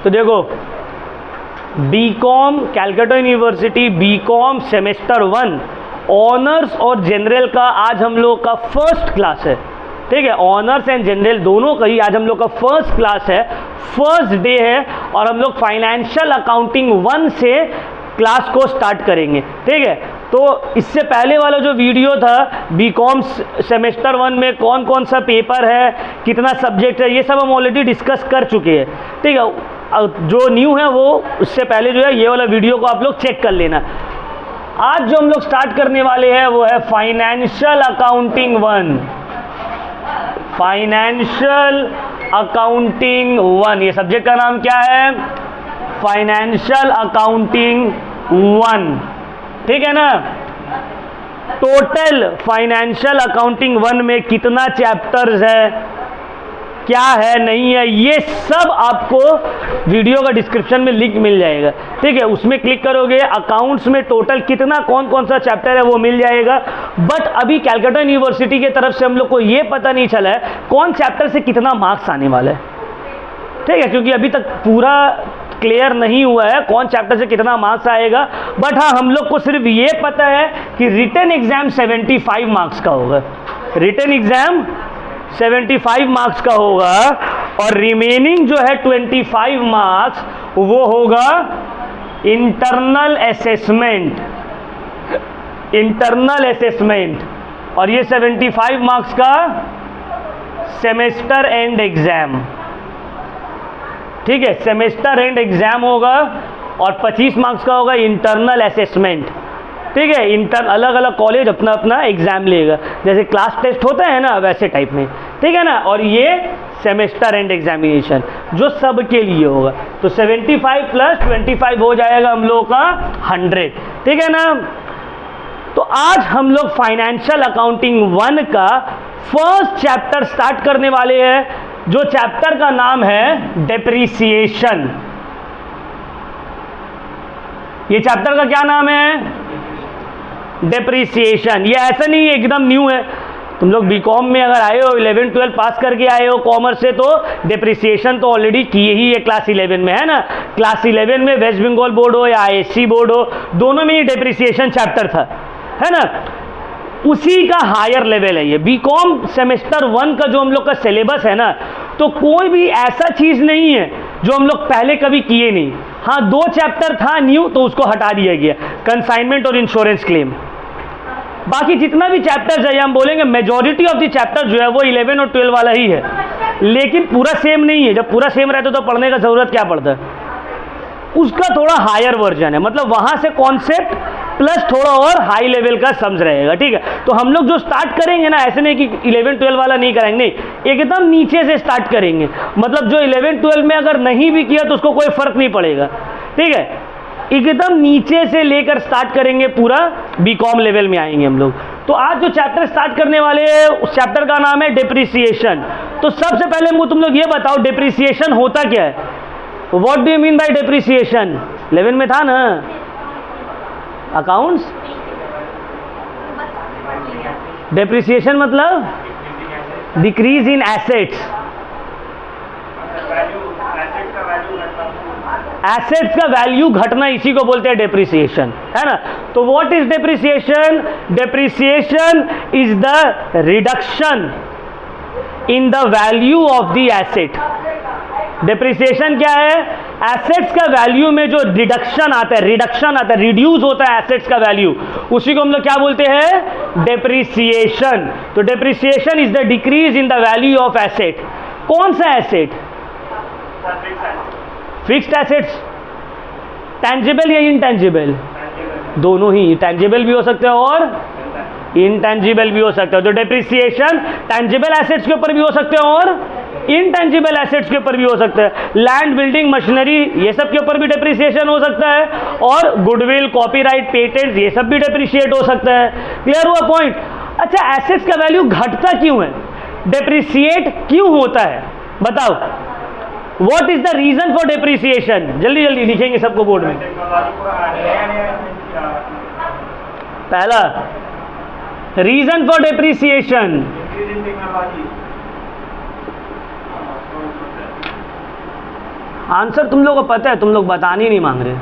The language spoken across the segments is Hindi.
तो देखो, BCom Calcutta university BCom semester 1 honours और जनरल का आज हम लोग का फर्स्ट क्लास है। ठीक है, ऑनर्स एंड जनरल दोनों का ही आज हम लोग का फर्स्ट क्लास है, फर्स्ट डे है, और हम लोग फाइनेंशियल अकाउंटिंग 1 से क्लास को स्टार्ट करेंगे। ठीक है, तो इससे पहले वाला जो वीडियो था बीकॉम सेमेस्टर 1 में कौन कौन सा पेपर है, कितना सब्जेक्ट है, ये सब हम ऑलरेडी डिस्कस कर चुके हैं। ठीक है, जो न्यू है वो उससे पहले जो है ये वाला वीडियो को आप लोग चेक कर लेना। आज जो हम लोग स्टार्ट करने वाले हैं वो है फाइनेंशियल अकाउंटिंग 1, फाइनेंशियल अकाउंटिंग 1। ये सब्जेक्ट का नाम क्या है? Financial accounting 1। ठीक है ना। टोटल फाइनेंशियल अकाउंटिंग 1 में कितना चैप्टर्स है, क्या है, नहीं है, ये सब आपको वीडियो का डिस्क्रिप्शन में लिंक मिल जाएगा। ठीक है, उसमें क्लिक करोगे, अकाउंट्स में टोटल कितना कौन कौन सा चैप्टर है वो मिल जाएगा। बट अभी कैलकाटा यूनिवर्सिटी की तरफ से हम लोग को ये पता नहीं चला है कौन चैप्टर से कितना मार्क्स आने वाला है। ठीक है, क्योंकि अभी तक पूरा क्लियर नहीं हुआ है कौन चैप्टर से कितना मार्क्स आएगा। बट हाँ, हम लोग को सिर्फ ये पता है कि रिटन एग्जाम 75 मार्क्स का होगा, रिटन एग्जाम 75 मार्क्स का होगा, और रिमेनिंग जो है 25 मार्क्स वो होगा इंटरनल असेसमेंट, इंटरनल असेसमेंट। और ये 75 मार्क्स का सेमेस्टर एंड एग्जाम। ठीक है, सेमेस्टर एंड एग्जाम होगा, और 25 मार्क्स का होगा इंटरनल असेसमेंट। ठीक है, अलग अलग कॉलेज अपना अपना एग्जाम लेगा, जैसे क्लास टेस्ट होता है ना वैसे टाइप में। ठीक है ना, और ये सेमेस्टर एंड एग्जामिनेशन जो सब के लिए होगा। तो 75 + 25 हो जाएगा हम लोग का 100। ठीक है ना। तो आज हम लोग फाइनेंशियल अकाउंटिंग 1 का फर्स्ट चैप्टर स्टार्ट करने वाले हैं, जो चैप्टर का नाम है डेप्रिसिएशन। ये चैप्टर का क्या नाम है? डेप्रिसिएशन। ये ऐसा नहीं है एकदम न्यू है, तुम लोग बीकॉम में अगर आए हो 11-12 पास करके आए हो कॉमर्स से, तो डेप्रिसिएशन तो ऑलरेडी किए ही है क्लास 11 में, है ना। क्लास 11 में वेस्ट बंगाल बोर्ड हो या ISC बोर्ड हो, दोनों में ही डेप्रिसिएशन चैप्टर था, है ना। उसी का हायर लेवल है ये बीकॉम सेमेस्टर 1 का जो हम लोग का सिलेबस है ना। तो कोई भी ऐसा चीज़ नहीं है जो हम लोग पहले कभी किए नहीं। हाँ, 2 चैप्टर था न्यू, तो उसको हटा दिया गया, कंसाइनमेंट और इंश्योरेंस क्लेम। बाकी जितना भी चैप्टर्स है, हम बोलेंगे मेजॉरिटी ऑफ द चैप्टर जो है वो 11 और 12 वाला ही है, लेकिन पूरा सेम नहीं है। जब पूरा सेम रहता तो पढ़ने का ज़रूरत क्या पड़ता है, उसका थोड़ा हायर वर्जन है, मतलब वहाँ से कॉन्सेप्ट प्लस थोड़ा और हाई लेवल का समझ रहेगा। ठीक है, तो हम लोग जो स्टार्ट करेंगे ना, ऐसे नहीं कि 11-12 वाला नहीं कराएंगे, नहीं, एकदम नीचे से स्टार्ट करेंगे। मतलब जो 11-12 में अगर नहीं भी किया तो उसको कोई फर्क नहीं पड़ेगा। ठीक है, एकदम नीचे से लेकर स्टार्ट करेंगे, पूरा बीकॉम लेवल में आएंगे हम लोग। तो आज जो चैप्टर स्टार्ट करने वाले हैं उस चैप्टर का नाम है डेप्रिसिएशन। तो सबसे पहले मुझे तुम लोग ये बताओ डेप्रिसिएशन होता क्या है? What do you mean by depreciation? 11 में था ना अकाउंट्स। डेप्रिसिएशन मतलब डिक्रीज इन एसेट्स, एसेट्स का वैल्यू घटना, इसी को बोलते हैं डेप्रिसिएशन, है ना। तो what is depreciation? Depreciation is the reduction in the value of the asset. Depreciation क्या है? एसेट्स का वैल्यू में जो रिडक्शन आता है, रिड्यूस होता है एसेट्स का वैल्यू, उसी को हम लोग क्या बोलते हैं? डेप्रिसिएशन। तो depreciation is the decrease in the value of asset. कौन सा एसेट? फिक्स्ड एसेट्स, टेंजिबल या इनटेंजिबल? दोनों ही, टेंजिबल भी हो सकते हैं और इनटेंजिबल भी हो सकते हैं। तो डेप्रिसिएशन टेंजिबल एसेट्स के ऊपर भी हो सकते हैं और इनटेंजिबल एसेट्स के ऊपर भी हो सकता है। लैंड, बिल्डिंग, मशीनरी, ये सब के ऊपर भी डेप्रिसिएशन हो सकता है, और गुडविल, कॉपीराइट, पेटेंट, ये सब भी डेप्रिशिएट हो सकता है। क्लियर हुआ पॉइंट? अच्छा, एसेट्स का वैल्यू घटता क्यों है, डेप्रिशिएट क्यों होता है, बताओ। What is the reason for depreciation? जल्दी जल्दी लिखेंगे सबको बोर्ड में। पहला रीजन फॉर डेप्रिसिएशन, आंसर तुम लोगों को पता है, तुम लोग बताने ही नहीं मांग रहे।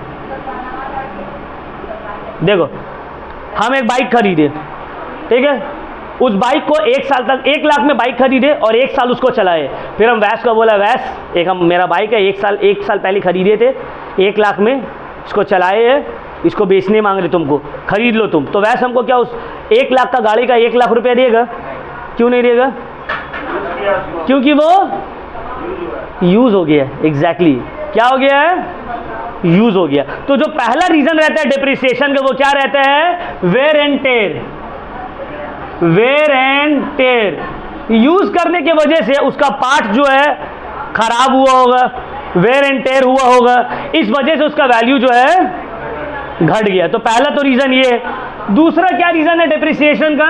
देखो, हम एक बाइक खरीदे, ठीक है, उस बाइक को 1 साल तक 1 लाख में बाइक खरीदे और 1 साल उसको चलाए। फिर हम वैस को बोला, वैस एक हम मेरा बाइक है, 1 साल पहले खरीदे थे, 1 लाख में इसको चलाए है, इसको बेचने मांग रहे तुमको, खरीद लो तुम। तो वैस हमको क्या उस 1 लाख का गाड़ी का 1 लाख रुपया देगा? क्यों नहीं देगा? क्योंकि वो यूज हो गया। एग्जैक्टली क्या हो गया है? यूज हो गया। तो जो पहला रीजन रहता है डिप्रिसिएशन का वो क्या रहता है? Wear and tear. Wear and tear, use करने की वजह से उसका पार्ट जो है खराब हुआ होगा, वेयर एंड टेयर हुआ होगा, इस वजह से उसका वैल्यू जो है घट गया। तो पहला तो रीजन ये है। दूसरा क्या रीजन है डिप्रिसिएशन का?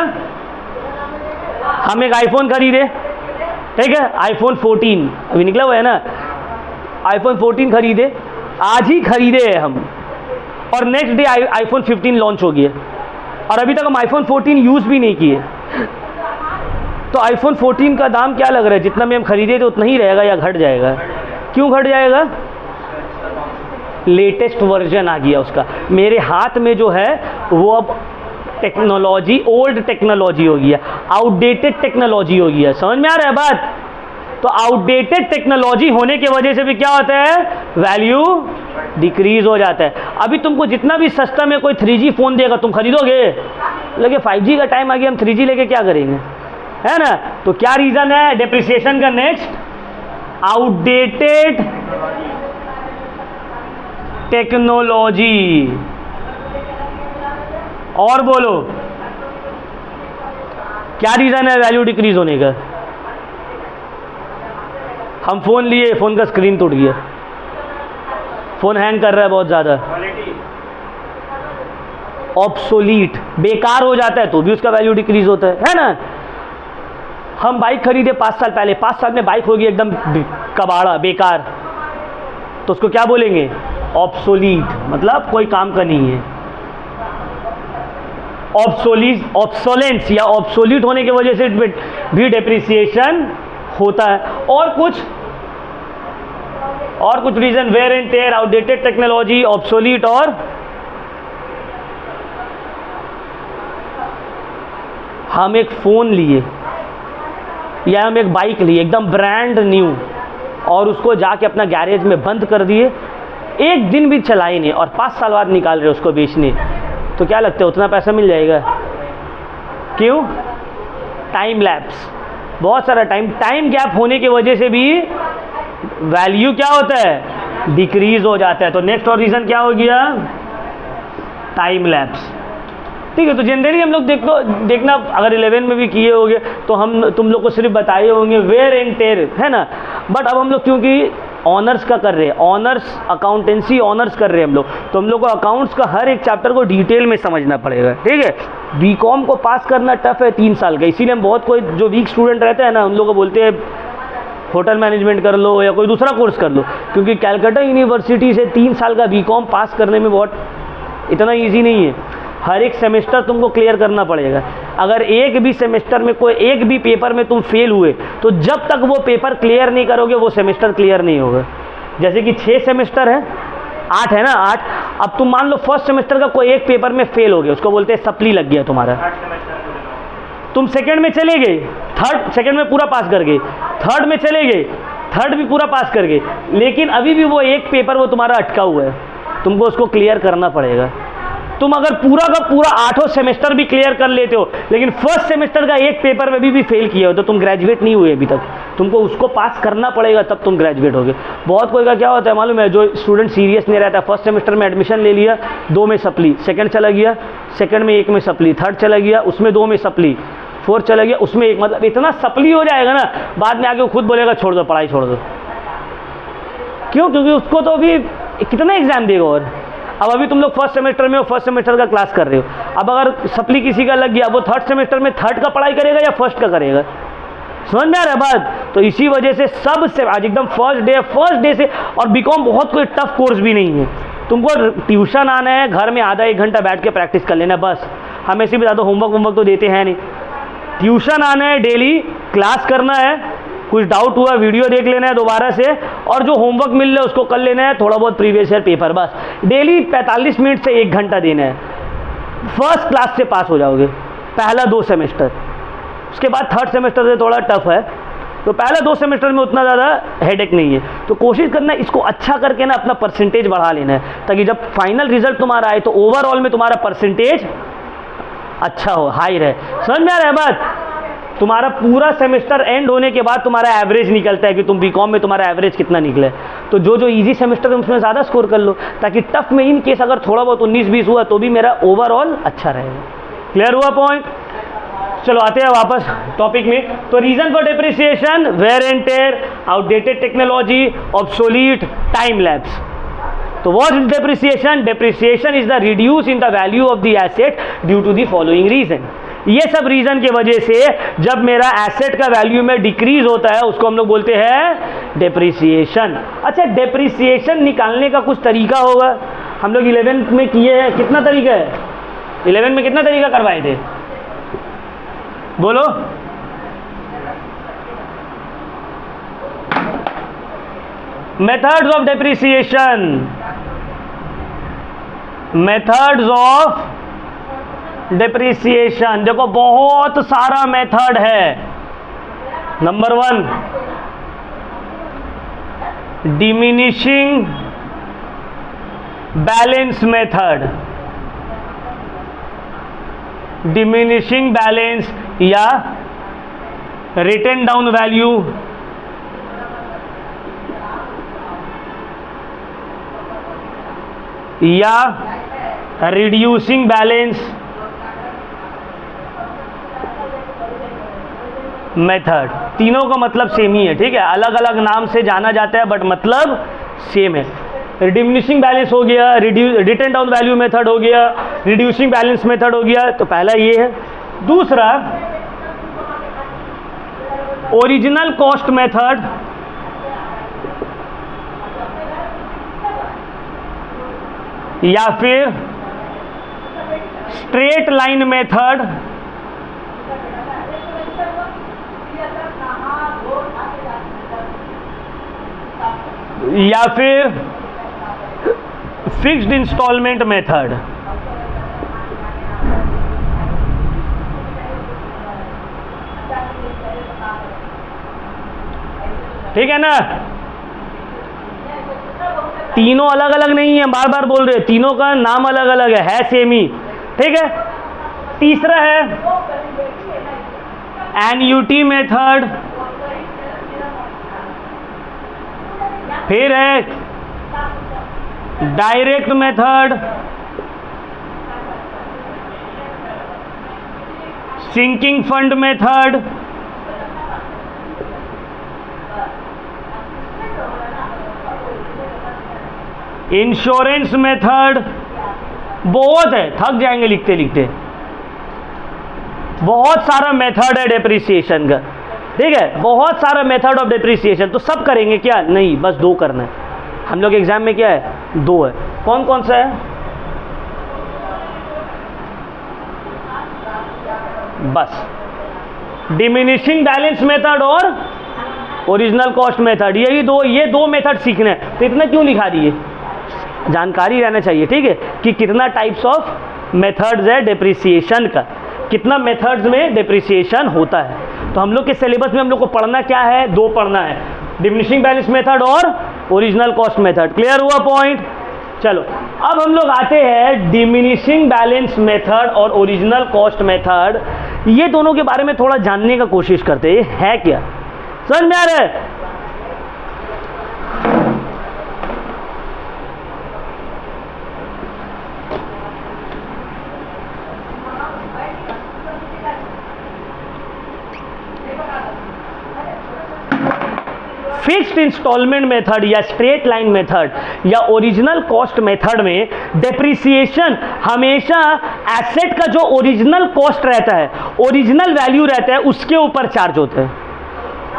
हम एक आईफोन खरीदे, ठीक है, आईफोन 14 अभी निकला हुआ है ना, आईफोन 14 खरीदे, आज ही खरीदे हैं हम, और नेक्स्ट डे आईफोन 15 लॉन्च हो गया, और अभी तक हम आईफोन 14 यूज भी नहीं किए। तो आईफोन 14 का दाम क्या लग रहा है? जितना भी हम खरीदे थे उतना ही रहेगा या घट जाएगा? क्यों घट जाएगा? लेटेस्ट वर्जन आ गया उसका। मेरे हाथ में जो है वो अब टेक्नोलॉजी ओल्ड टेक्नोलॉजी हो गया, आउटडेटेड टेक्नोलॉजी हो गया। समझ में आ रहा है बात? तो आउटडेटेड टेक्नोलॉजी होने की वजह से भी क्या होता है? वैल्यू डिक्रीज हो जाता है। अभी तुमको जितना भी सस्ता में कोई 3G फ़ोन देगा तुम खरीदोगे? लेकिन 5G का टाइम आ गया, हम 3G लेके क्या करेंगे, है ना? तो क्या रीज़न है डिप्रिसिएशन का? Next, outdated technology. और बोलो क्या रीज़न है वैल्यू डिक्रीज होने का? हम फ़ोन लिए, फ़ोन का स्क्रीन टूट गया, फ़ोन हैंग कर रहा है बहुत ज़्यादा, ऑब्सोलीट, बेकार हो जाता है, तो भी उसका वैल्यू डिक्रीज होता है ना? हम बाइक खरीदे 5 साल पहले, 5 साल में बाइक होगी एकदम कबाड़ा, बेकार, तो उसको क्या बोलेंगे? ऑब्सोलीट, मतलब कोई काम का नहीं है। ऑब्सोलेंस या ऑब्सोलीट होने की वजह से भी डेप्रिसिएशन होता है। और कुछ reason, wear and tear, outdated technology, obsolete, और हम एक फ़ोन लिए या हम एक बाइक लिए एकदम ब्रांड न्यू, और उसको जाके अपना गैरेज में बंद कर दिए, एक दिन भी चलाए नहीं, और 5 साल बाद निकाल रहे उसको बेचने, तो क्या लगता है उतना पैसा मिल जाएगा? क्यों? टाइम लैप्स, बहुत सारा टाइम गैप होने की वजह से भी वैल्यू क्या होता है? डिक्रीज हो जाता है। तो नेक्स्ट और रीज़न क्या हो गया? Time lapse. ठीक है, तो जनरली हम लोग देखना, अगर 11 में भी किए होंगे तो हम तुम लोग को सिर्फ बताए होंगे वेयर एंड टेयर, है ना? बट अब हम लोग क्योंकि ऑनर्स का कर रहे हैं, ऑनर्स अकाउंटेंसी ऑनर्स कर रहे हैं हम लोग, तो हम लोग को अकाउंट्स का हर एक चैप्टर को डिटेल में समझना पड़ेगा। ठीक है, बीकॉम को पास करना टफ है 3 साल का, इसीलिए हम बहुत कोई जो वीक स्टूडेंट रहते हैं ना, उन लोग को बोलते हैं होटल मैनेजमेंट कर लो या कोई दूसरा कोर्स कर लो, क्योंकि कैलकाटा यूनिवर्सिटी से 3 साल का बीकॉम पास करने में बहुत इतना ईजी नहीं है। हर एक सेमेस्टर तुमको क्लियर करना पड़ेगा। अगर एक भी सेमेस्टर में कोई एक भी पेपर में तुम फेल हुए तो जब तक वो पेपर क्लियर नहीं करोगे वो सेमेस्टर क्लियर नहीं होगा। जैसे कि 6 सेमेस्टर है, 8 है ना, 8। अब तुम मान लो फर्स्ट सेमेस्टर का कोई एक पेपर में फेल हो गया, उसको बोलते हैं सप्ली लग गया तुम्हारा, तुम सेकंड में चले गए, सेकंड में पूरा पास कर गए, थर्ड में चले गए, थर्ड भी पूरा पास कर गए, लेकिन अभी भी वो एक पेपर वो तुम्हारा अटका हुआ है, तुमको उसको क्लियर करना पड़ेगा। तुम अगर पूरा का पूरा 8 सेमेस्टर भी क्लियर कर लेते हो लेकिन फर्स्ट सेमेस्टर का एक पेपर में भी फेल किया हो तो तुम ग्रेजुएट नहीं हुए अभी तक, तुमको उसको पास करना पड़ेगा तब तुम ग्रेजुएट होगे। बहुत कोई का क्या होता है मालूम है, जो स्टूडेंट सीरियस नहीं रहता, फर्स्ट सेमेस्टर में एडमिशन ले लिया, 2 में सप्ली, सेकंड चला गया, सेकंड में 1 में सप्ली, थर्ड चला गया, उसमें 2 में सप्ली, फोर्थ चला गया, उसमें 1, मतलब इतना सप्ली हो जाएगा ना, बाद में आके खुद बोलेगा छोड़ दो पढ़ाई, छोड़ दो। क्यों? क्योंकि उसको तो अभी कितना एग्जाम देगा। और अब अभी तुम लोग फर्स्ट सेमेस्टर में हो, फर्स्ट सेमेस्टर का क्लास कर रहे हो, अब अगर सप्ली किसी का लग गया वो थर्ड सेमेस्टर में थर्ड का पढ़ाई करेगा या फर्स्ट का करेगा? समझ में आ रहा है बात? तो इसी वजह से सबसे आज एकदम फर्स्ट डे से, और बीकॉम बहुत कोई टफ कोर्स भी नहीं है, तुमको ट्यूशन आना है, घर में आधा 1 घंटा बैठ के प्रैक्टिस कर लेना बस। हम ऐसे भी ज़्यादा होमवर्क तो देते हैं नहीं, ट्यूशन आना है, डेली क्लास करना है, कुछ डाउट हुआ वीडियो देख लेना है दोबारा से, और जो होमवर्क मिल रहा है उसको कर लेना है, थोड़ा बहुत प्रीवियस ईयर पेपर, बस डेली 45 मिनट से 1 घंटा देना है। फर्स्ट क्लास से पास हो जाओगे पहला 2 सेमेस्टर। उसके बाद थर्ड सेमेस्टर से थोड़ा टफ है, तो पहले 2 सेमेस्टर में उतना ज़्यादा हेडेक नहीं है। तो कोशिश करना है इसको अच्छा करके ना अपना परसेंटेज बढ़ा लेना है, ताकि जब फाइनल रिजल्ट तुम्हारा आए तो ओवरऑल में तुम्हारा परसेंटेज अच्छा हो, हाई रहे। समझ में आ रहा है बात? तुम्हारा पूरा सेमेस्टर एंड होने के बाद तुम्हारा एवरेज निकलता है कि तुम बीकॉम में तुम्हारा एवरेज कितना निकले। तो जो जो इजी सेमेस्टर है उसमें ज़्यादा स्कोर कर लो, ताकि टफ में इन केस अगर थोड़ा बहुत 19-20 हुआ तो भी मेरा ओवरऑल अच्छा रहेगा। क्लियर हुआ पॉइंट? चलो आते हैं वापस टॉपिक में। तो reason for depreciation, wear and tear, outdated technology, obsolete, time lapse. तो what is depreciation? Depreciation is the reduce in the value of the asset due to the following reason. ये सब रीजन की वजह से जब मेरा एसेट का वैल्यू में डिक्रीज होता है उसको हम लोग बोलते हैं डेप्रिसिएशन। अच्छा, डेप्रिसिएशन निकालने का कुछ तरीका होगा? हम लोग 11th में किए हैं, कितना तरीका है? 11 में कितना तरीका करवाए थे? बोलो। Methods of depreciation, methods of depreciation. देखो बहुत सारा मेथड है। Number 1, diminishing balance method, diminishing balance या रिटन डाउन वैल्यू, या रिड्यूसिंग बैलेंस मेथड। तीनों का मतलब सेम ही है, ठीक है, अलग अलग नाम से जाना जाता है बट मतलब सेम है। डिमिनिशिंग बैलेंस हो गया, रिटन डाउन वैल्यू मेथड हो गया, रिड्यूसिंग बैलेंस मेथड हो गया, तो पहला ये है। दूसरा ओरिजिनल कॉस्ट मेथड, या फिर स्ट्रेट लाइन मेथड, या फिर फिक्स्ड इंस्टॉलमेंट मेथड। ठीक है ना? तीनों अलग अलग नहीं है, बार बार बोल रहे, तीनों का नाम अलग अलग है सेम ही, ठीक है। तीसरा है एन्युटी मेथड, फिर है direct method, sinking fund method, insurance method. बहुत है, थक जाएंगे लिखते लिखते। बहुत सारा मेथड है डेप्रिसिएशन का, ठीक है, बहुत सारा मेथड ऑफ डेप्रिसिएशन। तो सब करेंगे क्या? नहीं, बस 2 करना है। हम लोग एग्जाम में क्या है? 2 है। कौन कौन सा है? बस डिमिनिशिंग बैलेंस मेथड और ओरिजिनल कॉस्ट मेथड, यही ये दो मेथड सीखने हैं। तो इतना क्यों लिखा दिए? जानकारी रहना चाहिए, ठीक है, कि कितना टाइप्स ऑफ मेथड्स है डेप्रिसिएशन का, कितना मेथड्स में डेप्रिसिएशन होता है। तो हम लोग के सिलेबस में हम लोग को पढ़ना क्या है? 2 पढ़ना है, डिमिनिशिंग बैलेंस मेथड और ओरिजिनल कॉस्ट मेथड। क्लियर हुआ पॉइंट? चलो अब हम लोग आते हैं डिमिनिशिंग बैलेंस मेथड और ओरिजिनल कॉस्ट मेथड। ये दोनों के बारे में थोड़ा जानने का कोशिश करते हैं, ये है क्या, समझ में आ रहा है? फिक्स्ड इंस्टॉलमेंट मेथड या स्ट्रेट लाइन मेथड या ओरिजिनल कॉस्ट मेथड में डेप्रिसिएशन हमेशा एसेट का जो ओरिजिनल कॉस्ट रहता है, ओरिजिनल वैल्यू रहता है, उसके ऊपर चार्ज होता है।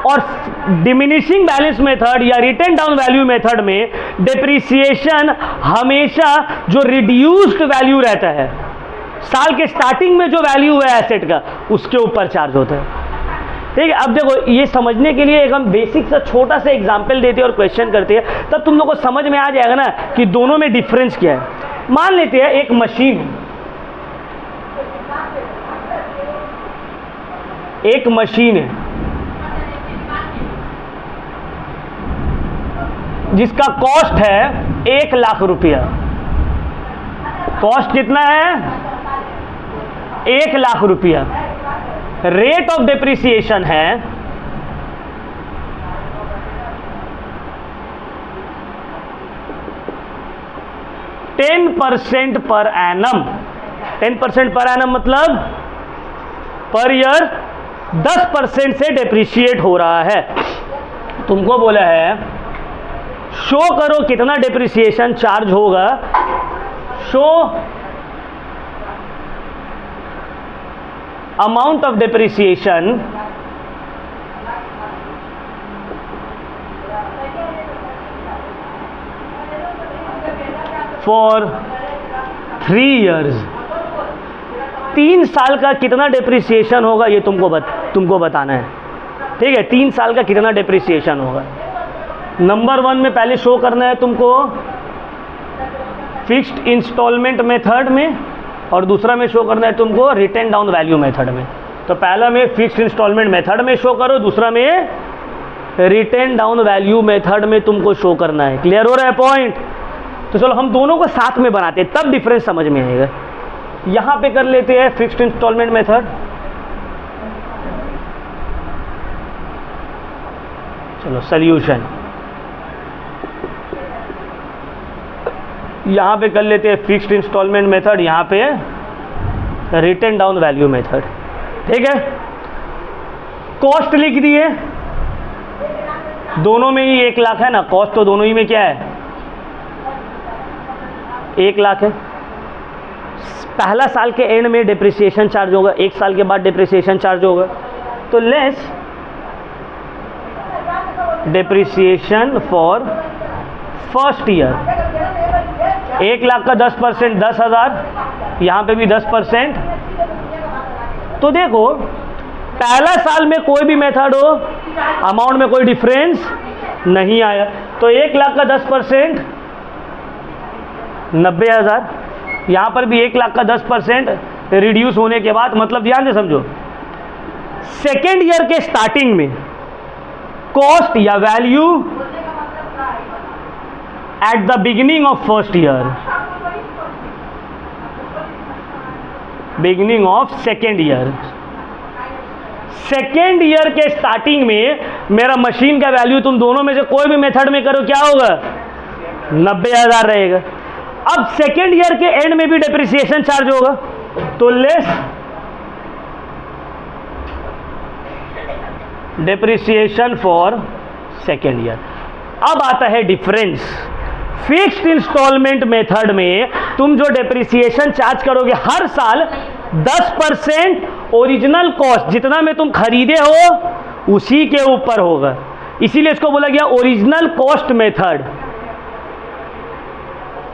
और डिमिनिशिंग बैलेंस मेथड या रिटन डाउन वैल्यू मेथड में डेप्रिसिएशन हमेशा जो रिड्यूस्ड वैल्यू रहता है, साल के स्टार्टिंग में जो वैल्यू है एसेट का, उसके ऊपर चार्ज होता है। ठीक है। अब देखो ये समझने के लिए एक हम बेसिक सा छोटा सा एग्जाम्पल देते हैं और क्वेश्चन करते हैं, तब तुम लोग को समझ में आ जाएगा ना कि दोनों में डिफरेंस क्या है। मान लेते हैं एक मशीन है, एक मशीन है जिसका कॉस्ट है 1 लाख रुपया। कॉस्ट कितना है? 1 लाख रुपया। रेट ऑफ डेप्रिसिएशन है 10% पर एनम। 10% पर एनम मतलब पर ईयर 10% से डेप्रिशिएट हो रहा है। तुमको बोला है शो करो कितना डेप्रिसिएशन चार्ज होगा। Show amount of depreciation for 3 years. 3 साल का कितना डेप्रिसिएशन होगा ये तुमको बताना है। ठीक है, 3 साल का कितना डेप्रिसिएशन होगा। नंबर 1 में पहले शो करना है तुमको फिक्स्ड इंस्टॉलमेंट मेथड में, और दूसरा में शो करना है तुमको रिटन डाउन वैल्यू मेथड में। तो पहला में फिक्स्ड इंस्टॉलमेंट मेथड में शो करो, दूसरा में रिटन डाउन वैल्यू मेथड में तुमको शो करना है। क्लियर हो रहा है पॉइंट? तो चलो हम दोनों को साथ में बनाते हैं, तब डिफरेंस समझ में आएगा। यहां पे कर लेते हैं फिक्स्ड इंस्टॉलमेंट मेथड। चलो सॉल्यूशन यहां पे कर लेते हैं फिक्स्ड इंस्टॉलमेंट मेथड, यहां पे रिटन डाउन वैल्यू मेथड। ठीक है, कॉस्ट लिख दिए, दोनों में ही 1 लाख है ना। कॉस्ट तो दोनों ही में क्या है? 1 लाख है। पहला साल के एंड में डेप्रिसिएशन चार्ज होगा, 1 साल के बाद डेप्रिसिएशन चार्ज होगा। तो less depreciation for first year. 1 lakh का 10% 10,000, यहाँ पे भी 10%। तो देखो पहला साल में कोई भी मेथड हो अमाउंट में कोई डिफरेंस नहीं आया। तो 1 लाख का 10% 90,000। यहाँ पर भी 1 लाख का 10% रिड्यूस होने के बाद, मतलब ध्यान से समझो, सेकेंड ईयर के स्टार्टिंग में कॉस्ट या value at the beginning of first year, beginning of second year, second year के स्टार्टिंग में मेरा मशीन का वैल्यू तुम दोनों में से कोई भी मेथड में करो क्या होगा? 90,000 रहेगा। अब सेकेंड ईयर के एंड में भी डेप्रिसिएशन चार्ज होगा, तो less depreciation for second year. अब आता है डिफरेंस। फिक्स्ड इंस्टॉलमेंट मेथड में तुम जो डेप्रिसिएशन चार्ज करोगे हर साल 10% ओरिजिनल कॉस्ट जितना में तुम खरीदे हो उसी के ऊपर होगा, इसीलिए इसको बोला गया ओरिजिनल कॉस्ट मेथड।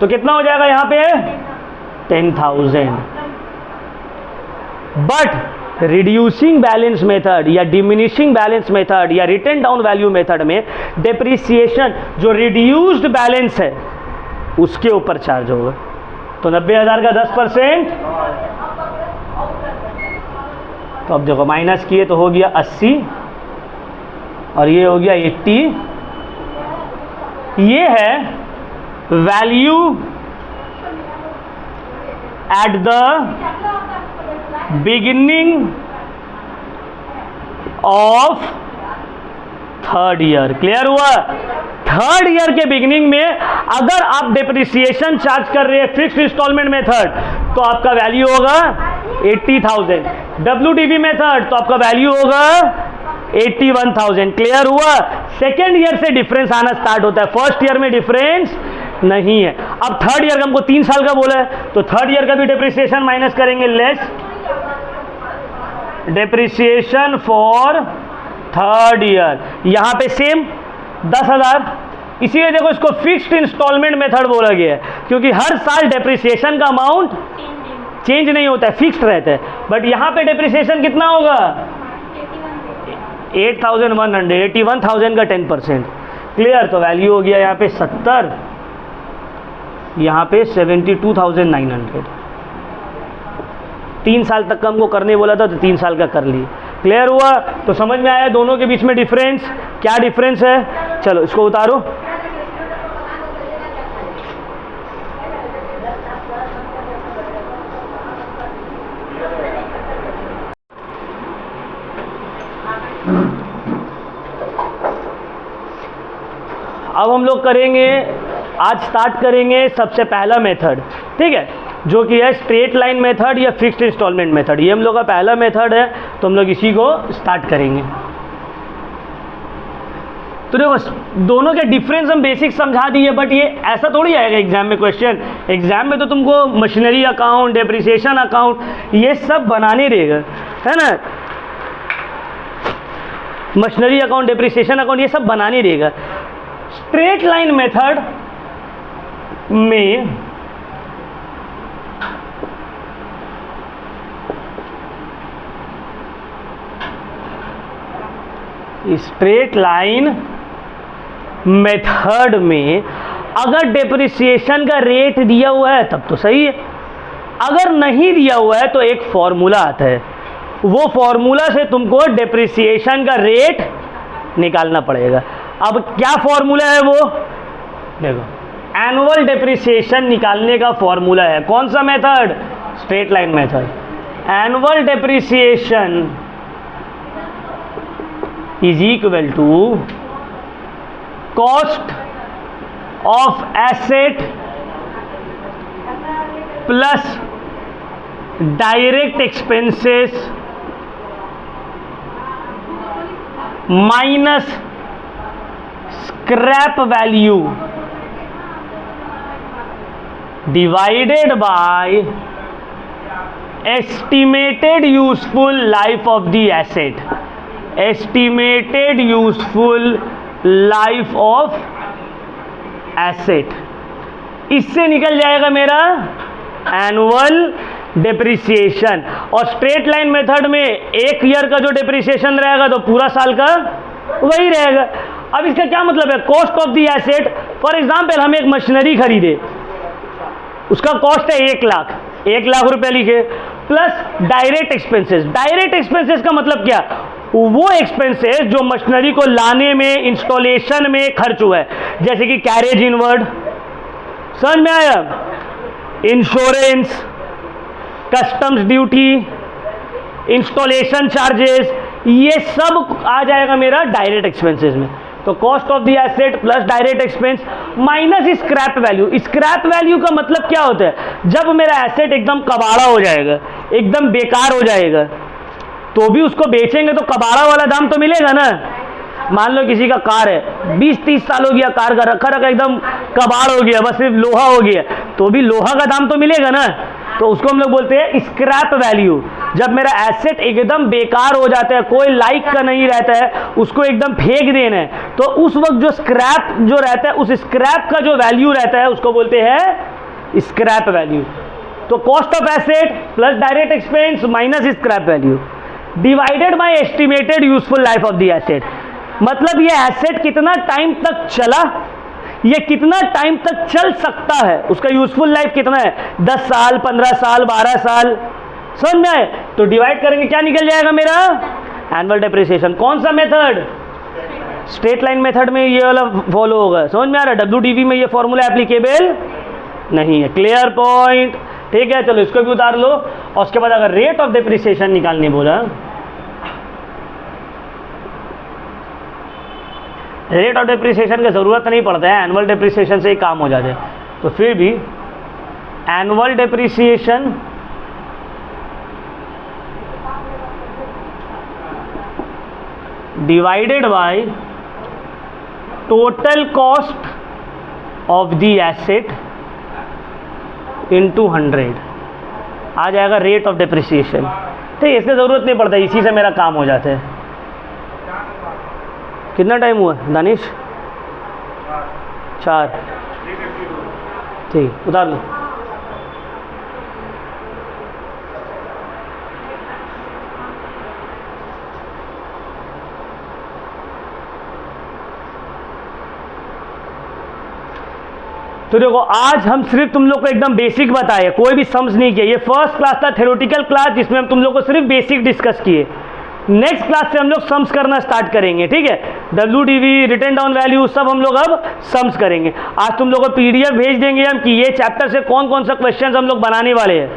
तो कितना हो जाएगा यहां पे? 10,000। बट रिड्यूसिंग बैलेंस मेथड या डिमिनिशिंग बैलेंस मेथड या रिटन डाउन वैल्यू मेथड में डेप्रिसिएशन जो रिड्यूस्ड बैलेंस है उसके ऊपर चार्ज होगा। तो 90,000 का 10%, तो अब देखो माइनस किए तो हो गया 80 और ये हो गया 80। ये है value at the beginning of third year. Clear हुआ? थर्ड ईयर के बिगिनिंग में अगर आप डेप्रिसिएशन चार्ज कर रहे हैं फिक्स्ड इंस्टॉलमेंट मेथड तो आपका वैल्यू होगा 80,000। WDV मेथड तो आपका वैल्यू होगा 81,000। क्लियर हुआ? सेकेंड ईयर से डिफरेंस आना स्टार्ट होता है, फर्स्ट ईयर में डिफरेंस नहीं है। अब थर्ड ईयर का हमको 3 साल का बोला है तो थर्ड ईयर का भी डेप्रिसिएशन माइनस करेंगे, less depreciation for third year. यहां पे सेम 10,000, इसीलिए देखो इसको फिक्स्ड इंस्टॉलमेंट मेथड बोला गया है क्योंकि हर साल डेप्रिसिएशन का अमाउंट चेंज नहीं होता है, फिक्स्ड रहता है। बट यहां पे डेप्रिसिएशन कितना होगा? 8100, 81,000 का 10%। क्लियर? तो वैल्यू हो गया यहाँ पे 70, यहाँ पे 72,900। 3 साल तक का हमको करने बोला था तो 3 साल का कर लिए। क्लियर हुआ? तो समझ में आया दोनों के बीच में डिफरेंस? क्या डिफरेंस है? चलो इसको उतारो। अब हम लोग करेंगे, आज स्टार्ट करेंगे सबसे पहला मेथड, ठीक है, जो कि है स्ट्रेट लाइन मेथड या फिक्स्ड इंस्टॉलमेंट मेथड। ये हम लोग का पहला मेथड है, तो हम लोग इसी को स्टार्ट करेंगे। तो देखो दोनों के डिफरेंस हम बेसिक समझा दिए, बट ये ऐसा थोड़ी आएगा एग्जाम में क्वेश्चन। एग्जाम में तो तुमको मशीनरी अकाउंट, डेप्रिसिएशन अकाउंट ये सब बनाने देगा, है ना। मशीनरी अकाउंट, डेप्रिसिएशन अकाउंट ये सब बनाने देगा। स्ट्रेट लाइन मेथड में स्ट्रेट लाइन मेथड में अगर डेप्रिसिएशन का रेट दिया हुआ है तब तो सही है, अगर नहीं दिया हुआ है तो एक फॉर्मूला आता है, वो फॉर्मूला से तुमको डेप्रिसिएशन का रेट निकालना पड़ेगा। अब क्या फॉर्मूला है वो देखो, एनुअल डेप्रिसिएशन निकालने का फॉर्मूला है। कौन सा method? Straight line method. Annual depreciation is equal to cost of asset plus direct expenses minus scrap value divided by estimated useful life of the asset. Estimated useful life of asset, इससे निकल जाएगा मेरा एनुअल डेप्रिसिएशन। और स्ट्रेट लाइन मेथड में 1 ईयर का जो डेप्रिसिएशन रहेगा तो पूरा साल का वही रहेगा। अब इसका क्या मतलब है? Cost of the asset, for example हम एक मशीनरी खरीदे, उसका कॉस्ट है 1 लाख, 1 लाख रुपए लिखे, plus direct expenses. Direct expenses का मतलब क्या? वो एक्सपेंसेस जो मशीनरी को लाने में, इंस्टॉलेशन में खर्च हुआ है, जैसे कि कैरेज इनवर्ड, समझ में आया, insurance, customs duty, installation charges, ये सब आ जाएगा मेरा डायरेक्ट एक्सपेंसेस में। तो cost of the asset plus direct expense minus scrap value. Scrap value का मतलब क्या होता है? जब मेरा एसेट एकदम कबाड़ा हो जाएगा, एकदम बेकार हो जाएगा, तो भी उसको बेचेंगे तो कबाड़ा वाला दाम तो मिलेगा ना। मान लो किसी का कार है, 20-30 साल हो गया कार का, रखा रखा एकदम कबाड़ हो गया, बस सिर्फ लोहा हो गया, तो भी लोहा का दाम तो मिलेगा ना। तो उसको हम लोग बोलते हैं स्क्रैप वैल्यू। जब मेरा एसेट एकदम बेकार हो जाता है, कोई लाइक का नहीं रहता है, उसको एकदम फेंक देना है, तो उस वक्त जो स्क्रैप जो रहता है, उस स्क्रैप का जो वैल्यू रहता है उसको बोलते हैं स्क्रैप वैल्यू। तो cost of asset plus direct expense minus scrap value divided by estimated useful life of the asset. मतलब ये एसेट कितना टाइम तक चला, ये कितना टाइम तक चल सकता है, उसका यूजफुल लाइफ कितना है, 10 साल, 15 साल, 12 साल, समझ में आए? तो डिवाइड करेंगे, क्या निकल जाएगा मेरा? Annual depreciation. कौन सा मेथड? स्ट्रेट लाइन मेथड में ये वाला फॉलो होगा, समझ में आ रहा है? WDV में ये फॉर्मूला एप्लीकेबल नहीं है। Clear point? ठीक है, चलो इसको भी उतार लो। और उसके बाद अगर रेट ऑफ डेप्रिसिएशन निकालने बोला, रेट ऑफ डेप्रिसिएशन की जरूरत नहीं पड़ता है, एनुअल डेप्रिसिएशन से ही काम हो जाता है। तो फिर भी annual depreciation divided by total cost of the asset into 100 आ जाएगा रेट ऑफ डेप्रिसिएशन। ठीक है, इसकी जरूरत नहीं पड़ता, इसी से मेरा काम हो जाता है। कितना टाइम हुआ दानिश? 4। ठीक, उतार लो। तो देखो आज हम सिर्फ तुम लोग को एकदम बेसिक बताए, कोई भी सम्स नहीं किया। ये फर्स्ट क्लास था थ्योरेटिकल क्लास जिसमें हम तुम लोग को सिर्फ बेसिक डिस्कस किए। नेक्स्ट क्लास से हम लोग सम्स करना स्टार्ट करेंगे, ठीक है। WDV, रिटन डाउन वैल्यू, सब हम लोग अब सम्स करेंगे। आज तुम लोग को PDF भेज देंगे हम कि ये चैप्टर से कौन कौन सा क्वेश्चन हम लोग बनाने वाले हैं,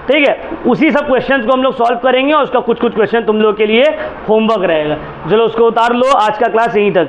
ठीक है। उसी सब क्वेश्चंस को हम लोग सॉल्व करेंगे और उसका कुछ कुछ क्वेश्चन तुम लोग के लिए होमवर्क रहेगा। चलो उसको उतार लो, आज का क्लास यहीं तक।